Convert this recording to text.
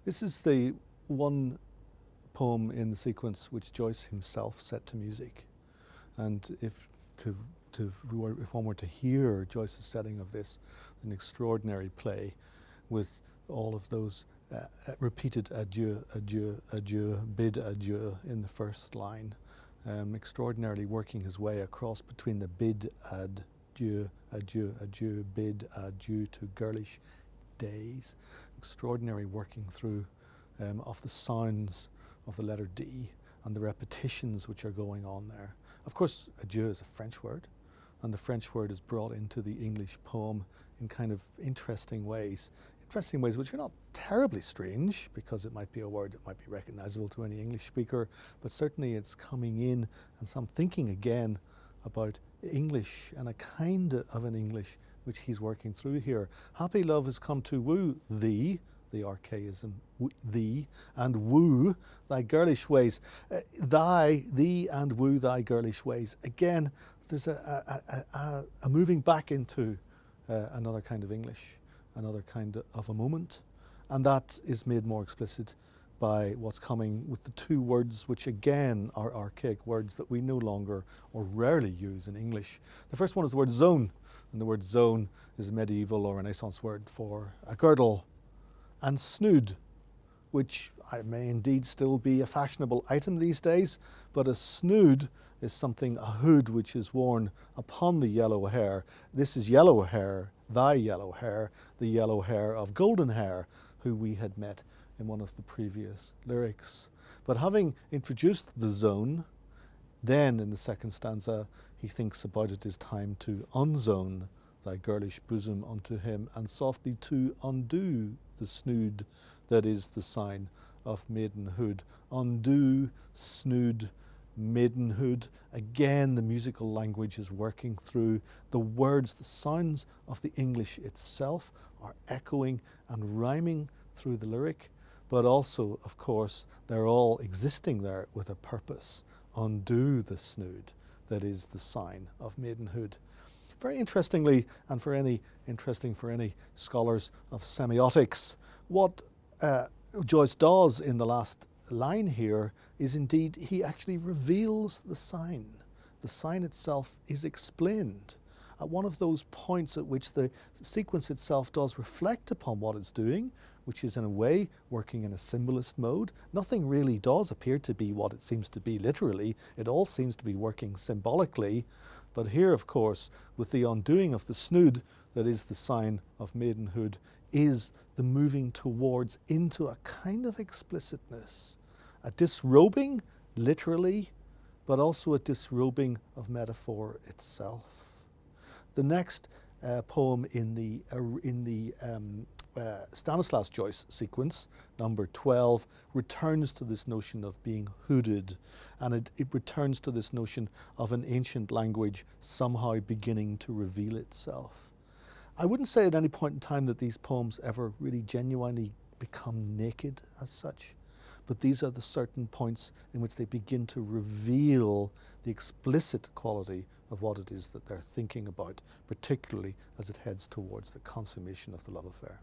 This is the one poem in the sequence which Joyce himself set to music. And if one were to hear Joyce's setting of this, an extraordinary play with all of those repeated adieu, adieu, adieu, bid adieu in the first line, extraordinarily working his way across between the bid adieu, adieu, adieu, bid adieu to girlish days. Extraordinary working through of the sounds of the letter D and the repetitions which are going on there. Of course, adieu is a French word, and the French word is brought into the English poem in kind of interesting ways which are not terribly strange, because it might be a word that might be recognizable to any English speaker, but certainly it's coming in and some thinking again about English and a kind of an English which he's working through here. Happy love has come to woo thee, the archaism thee, and woo thy girlish ways. Thee and woo thy girlish ways. Again, there's a moving back into another kind of English, another kind of a moment, and that is made more explicit by what's coming with the two words which again are archaic words that we no longer or rarely use in English. The first one is the word zone, and the word zone is a medieval or Renaissance word for a girdle, and snood, which may indeed still be a fashionable item these days, but a snood is something, a hood which is worn upon the yellow hair. This is yellow hair, thy yellow hair, the yellow hair of golden hair, who we had met in one of the previous lyrics. But having introduced the zone, then in the second stanza he thinks about it is time to unzone thy girlish bosom unto him, and softly to undo the snood that is the sign of maidenhood. Undo, snood, maidenhood. Again, the musical language is working through the words. The sounds of the English itself are echoing and rhyming through the lyric, but also, of course, they're all existing there with a purpose. Undo the snood that is the sign of maidenhood. Very interestingly, and interesting for any scholars of semiotics, what Joyce does in the last line here is indeed he actually reveals the sign. The sign itself is explained at one of those points at which the sequence itself does reflect upon what it's doing, which is in a way working in a symbolist mode. Nothing really does appear to be what it seems to be literally. It all seems to be working symbolically. But here, of course, with the undoing of the snood that is the sign of maidenhood, is the moving towards into a kind of explicitness, a disrobing literally, but also a disrobing of metaphor itself. The next poem in the Stanislaus Joyce sequence, number 12, returns to this notion of being hooded, and it returns to this notion of an ancient language somehow beginning to reveal itself. I wouldn't say at any point in time that these poems ever really genuinely become naked as such, but these are the certain points in which they begin to reveal the explicit quality of what it is that they're thinking about, particularly as it heads towards the consummation of the love affair.